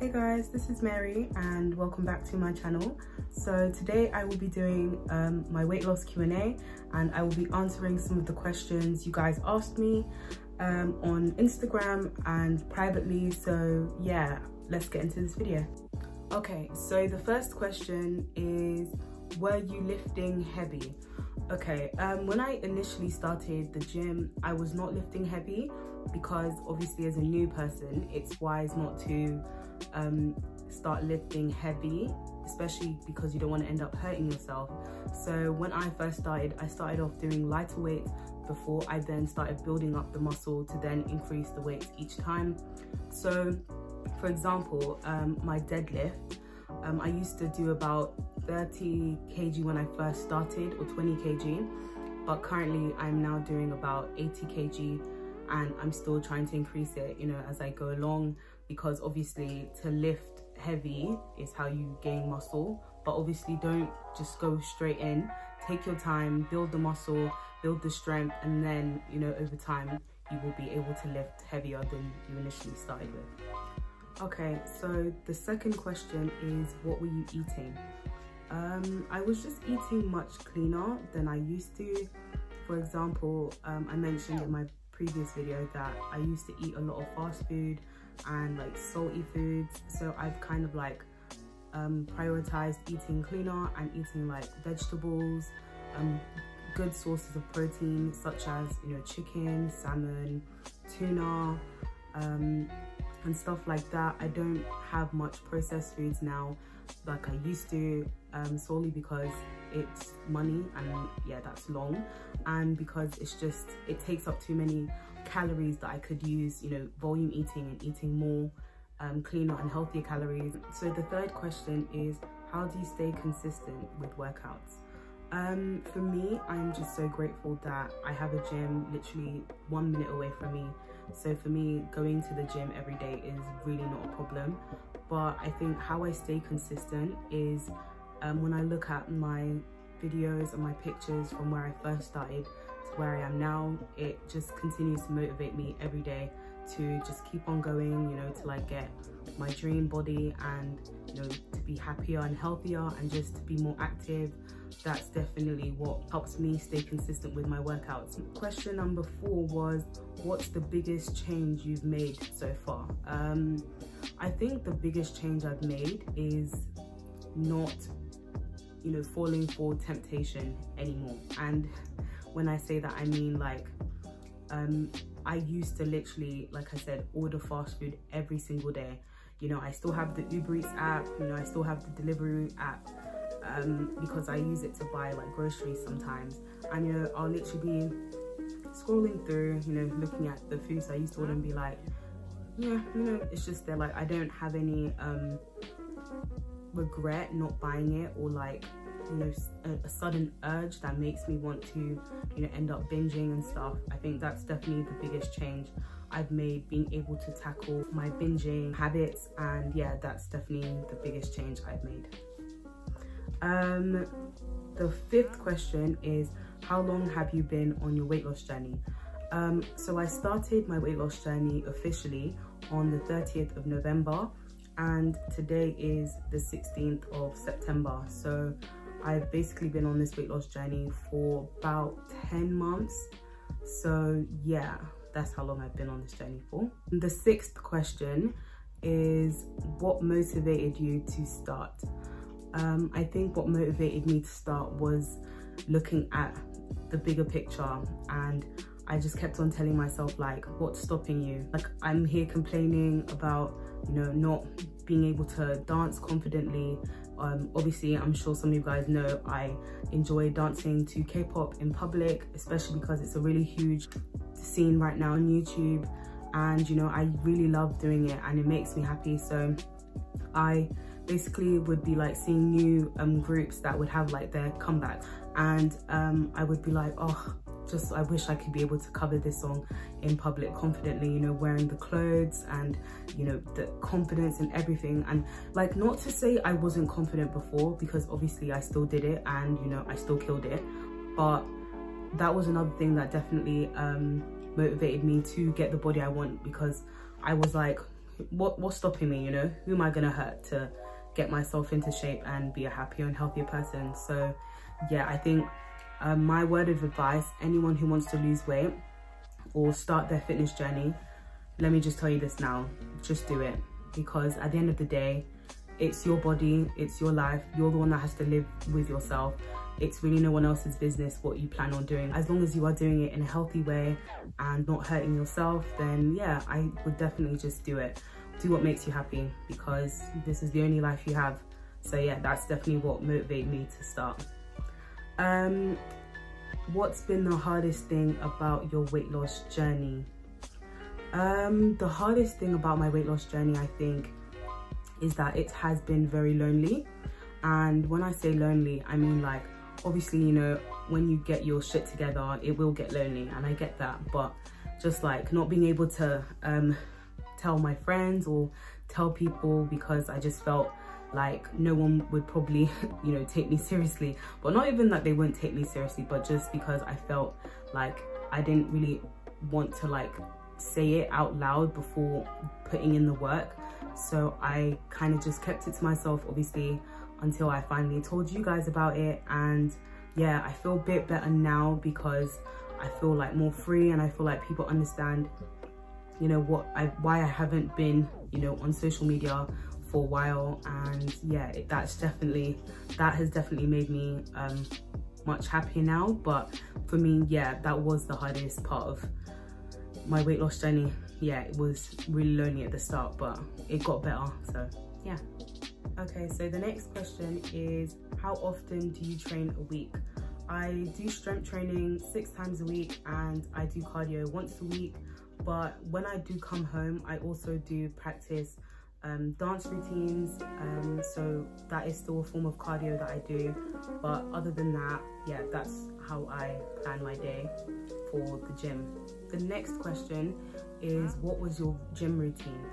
Hey guys, this is Mary and welcome back to my channel. So today I will be doing my weight loss Q&A and I will be answering some of the questions you guys asked me on Instagram and privately. So yeah, let's get into this video. Okay, so the first question is, were you lifting heavy? Okay, when I initially started the gym, I was not lifting heavy because obviously as a new person, it's wise not to start lifting heavy, especially because you don't want to end up hurting yourself. So when I first started, I started off doing lighter weights before I then started building up the muscle to then increase the weights each time. So for example, my deadlift, I used to do about 30 kg when I first started, or 20 kg, but currently I'm now doing about 80 kg and I'm still trying to increase it, you know, as I go along, because obviously to lift heavy is how you gain muscle, but obviously don't just go straight in. Take your time, build the muscle, build the strength, and then, you know, over time you will be able to lift heavier than you initially started with. Okay, so the second question is, what were you eating? I was just eating much cleaner than I used to. For example, I mentioned in my previous video that I used to eat a lot of fast food and like salty foods, so I've kind of like prioritized eating cleaner and eating like vegetables, good sources of protein such as, you know, chicken, salmon, tuna, and stuff like that. I don't have much processed foods now like I used to, solely because it's money and yeah, that's long, and because it's just, it takes up too many calories that I could use, you know, volume eating and eating more cleaner and healthier calories. So the third question is, how do you stay consistent with workouts? For me, I'm just so grateful that I have a gym literally 1 minute away from me. So for me, going to the gym every day is really not a problem. But I think how I stay consistent is when I look at my videos and my pictures from where I first started to where I am now, it just continues to motivate me every day to just keep on going, you know, till I get my dream body and, you know, to be happier and healthier and just to be more active. That's definitely what helps me stay consistent with my workouts. Question number 4 was, what's the biggest change you've made so far? I think the biggest change I've made is not, you know, falling for temptation anymore. And when I say that, I mean like, I used to literally, like I said, order fast food every single day. You know, I still have the Uber Eats app, you know, I still have the delivery app, because I use it to buy like groceries sometimes. And, you know, I'll literally be scrolling through, you know, looking at the foods I used to order and be like, yeah, you know, it's just there. Like, I don't have any regret not buying it, or like, you know, a sudden urge that makes me want to, you know, end up binging and stuff. I think that's definitely the biggest change I've made, being able to tackle my binging habits. And yeah, that's definitely the biggest change I've made. The 5th question is, how long have you been on your weight loss journey? So I started my weight loss journey officially on the 30th of November and today is the 16th of September. So I've basically been on this weight loss journey for about 10 months. So yeah, that's how long I've been on this journey for. The 6th question is, what motivated you to start? I think what motivated me to start was looking at the bigger picture, and I just kept on telling myself, like, what's stopping you? Like, I'm here complaining about, you know, not being able to dance confidently. Obviously, I'm sure some of you guys know I enjoy dancing to K-pop in public, especially because it's a really huge scene right now on YouTube, and, you know, I really love doing it and it makes me happy. So I basically would be like seeing new groups that would have like their comeback, and I would be like, oh, just I wish I could be able to cover this song in public confidently, you know, wearing the clothes and, you know, the confidence and everything. And like, not to say I wasn't confident before, because obviously I still did it and, you know, I still killed it, but that was another thing that definitely motivated me to get the body I want, because I was like, what's stopping me, you know? Who am I gonna hurt to get myself into shape and be a happier and healthier person? So yeah, I think my word of advice, anyone who wants to lose weight or start their fitness journey, let me just tell you this now, just do it. Because at the end of the day, it's your body, it's your life, you're the one that has to live with yourself. It's really no one else's business what you plan on doing. As long as you are doing it in a healthy way and not hurting yourself, then yeah, I would definitely just do it. Do what makes you happy, because this is the only life you have. So yeah, that's definitely what motivated me to start. What's been the hardest thing about your weight loss journey? The hardest thing about my weight loss journey, I think, is that it has been very lonely. And when I say lonely, I mean, like, obviously, you know, when you get your shit together, it will get lonely, and I get that. But just like not being able to tell my friends or tell people, because I just felt like no one would probably, you know, take me seriously. But not even that they wouldn't take me seriously, but just because I felt like I didn't really want to like say it out loud before putting in the work. So I kind of just kept it to myself, obviously, until I finally told you guys about it. And yeah, I feel a bit better now, because I feel like more free, and I feel like people understand, you know, why I haven't been, you know, on social media for a while. And yeah, that has definitely made me much happier now. But for me, yeah, that was the hardest part of my weight loss journey. Yeah, it was really lonely at the start, but it got better, so yeah. Okay, so the next question is, how often do you train a week? I do strength training 6 times a week, and I do cardio once a week. But when I do come home, I also do practice dance routines, so that is still a form of cardio that I do. But other than that, yeah, that's how I plan my day for the gym. The next question is, what was your gym routine?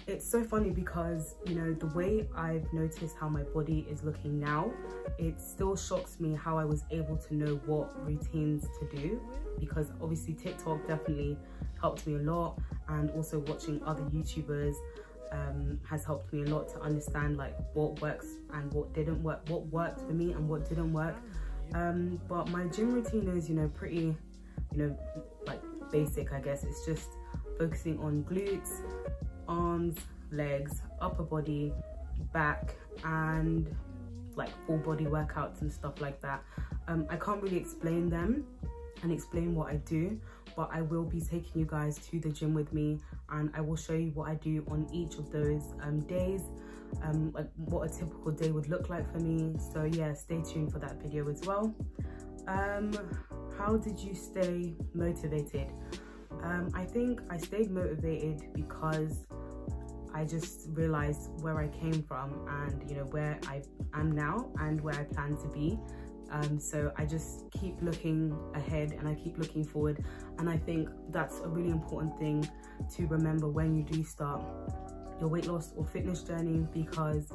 It's so funny because, you know, the way I've noticed how my body is looking now, it still shocks me how I was able to know what routines to do, because obviously TikTok definitely helped me a lot, and also watching other YouTubers has helped me a lot to understand like what works and what didn't work, what worked for me and what didn't work. But my gym routine is, you know, pretty, you know, like basic, I guess. It's just focusing on glutes, arms, legs, upper body, back, and like full body workouts and stuff like that. I can't really explain them and explain what I do, but I will be taking you guys to the gym with me, and I will show you what I do on each of those days, like what a typical day would look like for me. So yeah, stay tuned for that video as well. How did you stay motivated? I think I stayed motivated because I just realized where I came from, and you know, where I am now and where I plan to be. So I just keep looking ahead and I keep looking forward, and I think that's a really important thing to remember when you do start your weight loss or fitness journey, because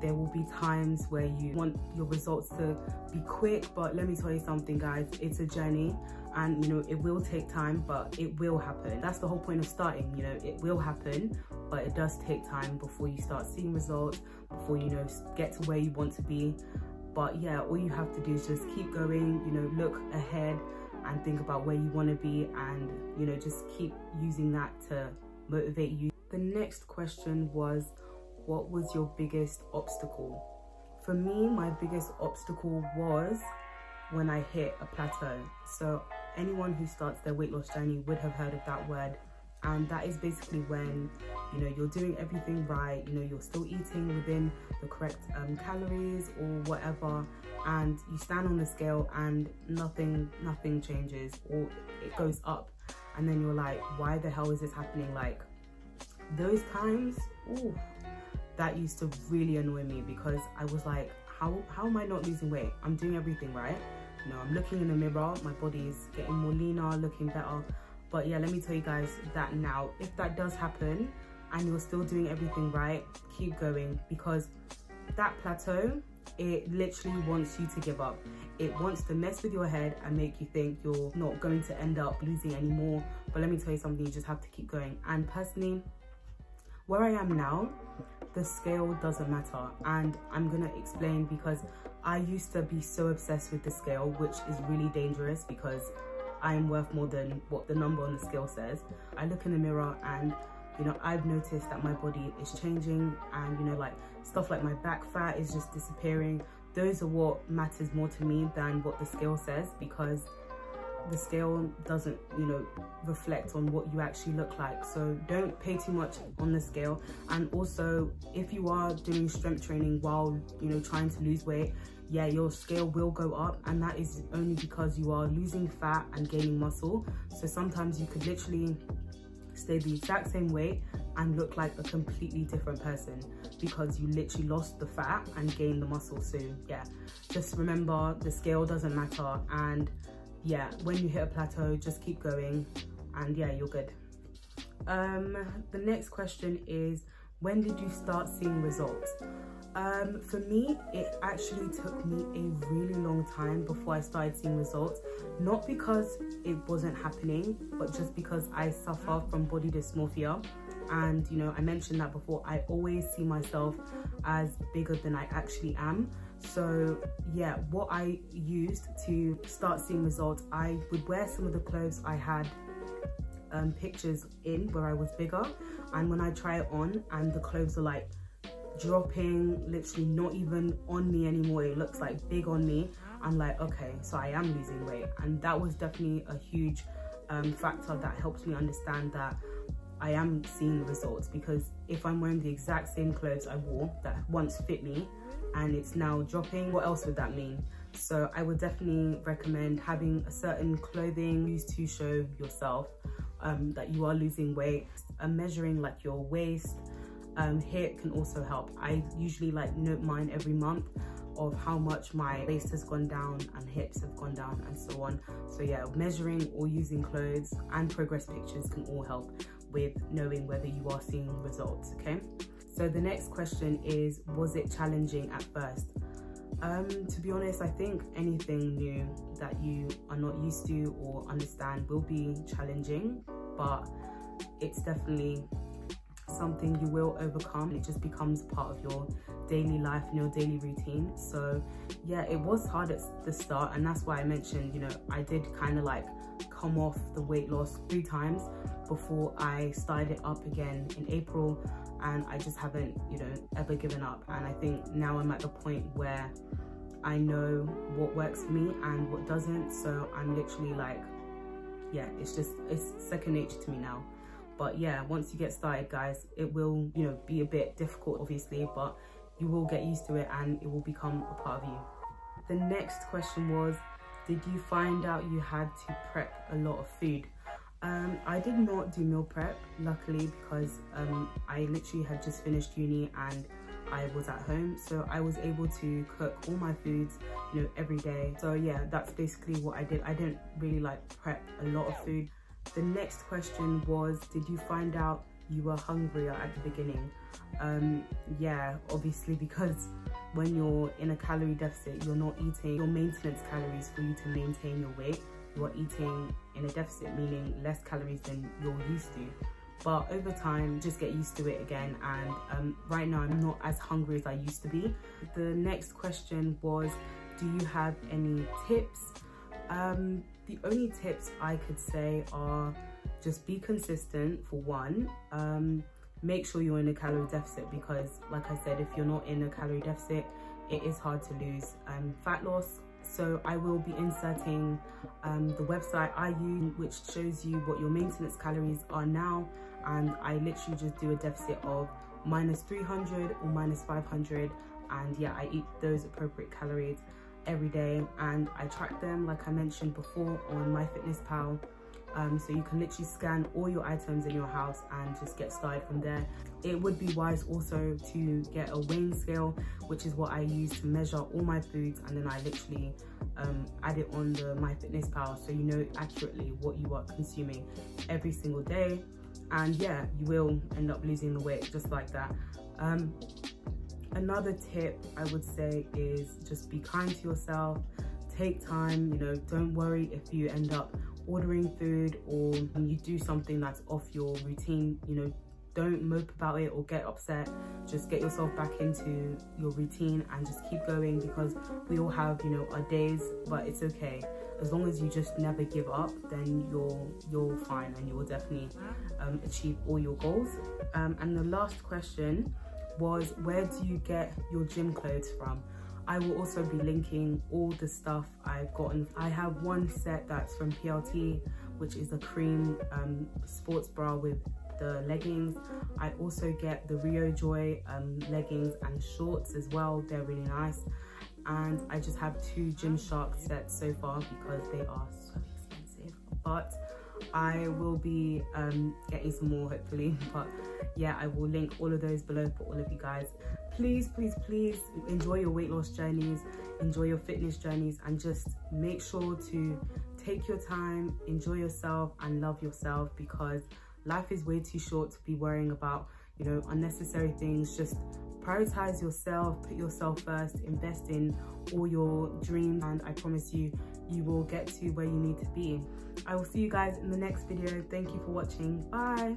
there will be times where you want your results to be quick. But let me tell you something, guys, it's a journey, and you know, it will take time, but it will happen. That's the whole point of starting, you know, it will happen, but it does take time before you start seeing results, before you know, get to where you want to be. But yeah, all you have to do is just keep going, you know, look ahead and think about where you want to be, and you know, just keep using that to motivate you. The next question was, what was your biggest obstacle? For me, my biggest obstacle was when I hit a plateau. So anyone who starts their weight loss journey would have heard of that word. And that is basically when, you know, you're doing everything right, you know, you're still eating within the correct calories or whatever, and you stand on the scale and nothing changes, or it goes up, and then you're like, why the hell is this happening? Like, those times, ooh, that used to really annoy me, because I was like, how am I not losing weight? I'm doing everything right. You know, I'm looking in the mirror, my body is getting more leaner, looking better. But yeah, let me tell you guys that now, if that does happen and you're still doing everything right, keep going, because that plateau, it literally wants you to give up. It wants to mess with your head and make you think you're not going to end up losing anymore. But let me tell you something, you just have to keep going. And personally, where I am now, the scale doesn't matter, and I'm gonna explain because I used to be so obsessed with the scale, which is really dangerous because I am worth more than what the number on the scale says. I look in the mirror and, you know, I've noticed that my body is changing, and, you know, like stuff like my back fat is just disappearing. Those are what matters more to me than what the scale says, because the scale doesn't, you know, reflect on what you actually look like. So don't pay too much on the scale. And also, if you are doing strength training while, you know, trying to lose weight, yeah, your scale will go up, and that is only because you are losing fat and gaining muscle. So sometimes you could literally stay the exact same weight and look like a completely different person because you literally lost the fat and gained the muscle. So yeah, just remember the scale doesn't matter, and yeah, when you hit a plateau, just keep going, and yeah, you're good. The next question is, when did you start seeing results? For me, it actually took me a really long time before I started seeing results. Not because it wasn't happening, but just because I suffer from body dysmorphia. And, you know, I mentioned that before, I always see myself as bigger than I actually am. So yeah, what I used to start seeing results, I would wear some of the clothes I had pictures in where I was bigger, and when I try it on and the clothes are like dropping, literally not even on me anymore, it looks like big on me, I'm like, okay, so I am losing weight. And that was definitely a huge factor that helped me understand that I am seeing results, because if I'm wearing the exact same clothes I wore that once fit me and it's now dropping, what else would that mean? So I would definitely recommend having a certain clothing used to show yourself that you are losing weight. Measuring like your waist, hip can also help. I usually like note mine every month of how much my waist has gone down and hips have gone down and so on. So yeah, measuring or using clothes and progress pictures can all help with knowing whether you are seeing results, okay? So the next question is, was it challenging at first? To be honest, I think anything new that you are not used to or understand will be challenging, but it's definitely something you will overcome. It just becomes part of your daily life and your daily routine. So yeah, it was hard at the start, and that's why I mentioned, you know, I did kind of like come off the weight loss 3 times before I started it up again in April, and I just haven't, you know, ever given up. And I think now I'm at the point where I know what works for me and what doesn't, so I'm literally like, yeah, it's second nature to me now. But yeah, once you get started, guys, it will, you know, be a bit difficult obviously, but you will get used to it and it will become a part of you. The next question was, did you find out you had to prep a lot of food? I did not do meal prep, luckily, because I literally had just finished uni and I was at home, so I was able to cook all my foods, you know, every day. So yeah, that's basically what I did. I didn't really like prep a lot of food. The next question was, did you find out you were hungrier at the beginning? Yeah, obviously, because when you're in a calorie deficit, you're not eating your maintenance calories for you to maintain your weight. You are eating in a deficit, meaning less calories than you're used to. But over time, just get used to it again. And right now, I'm not as hungry as I used to be. The next question was, do you have any tips? The only tips I could say are just be consistent for one. Make sure you're in a calorie deficit, because like I said, if you're not in a calorie deficit, it is hard to lose fat loss. So I will be inserting the website I use, which shows you what your maintenance calories are now. And I literally just do a deficit of -300 or -500. And yeah, I eat those appropriate calories every day, and I track them like I mentioned before on MyFitnessPal. So you can literally scan all your items in your house and just get started from there. It would be wise also to get a weighing scale, which is what I use to measure all my foods, and then I literally add it on the MyFitnessPal, so you know accurately what you are consuming every single day. And yeah, you will end up losing the weight just like that. Another tip I would say is just be kind to yourself. Take time, you know, don't worry if you end up ordering food or you do something that's off your routine. You know, don't mope about it or get upset. Just get yourself back into your routine and just keep going, because we all have, you know, our days, but it's okay. As long as you just never give up, then you're fine, and you will definitely achieve all your goals. And the last question was, where do you get your gym clothes from? I will also be linking all the stuff I've gotten. I have one set that's from PLT, which is a cream sports bra with the leggings. I also get the Rio Joy leggings and shorts as well. They're really nice. And I just have 2 Gymshark sets so far because they are so expensive. But I will be getting some more hopefully. But yeah, I will link all of those below for all of you guys. Please, please, please enjoy your weight loss journeys, enjoy your fitness journeys, and just make sure to take your time, enjoy yourself and love yourself, because life is way too short to be worrying about, you know, unnecessary things. Just prioritize yourself, put yourself first, invest in all your dreams, and I promise you, you will get to where you need to be. I will see you guys in the next video. Thank you for watching. Bye.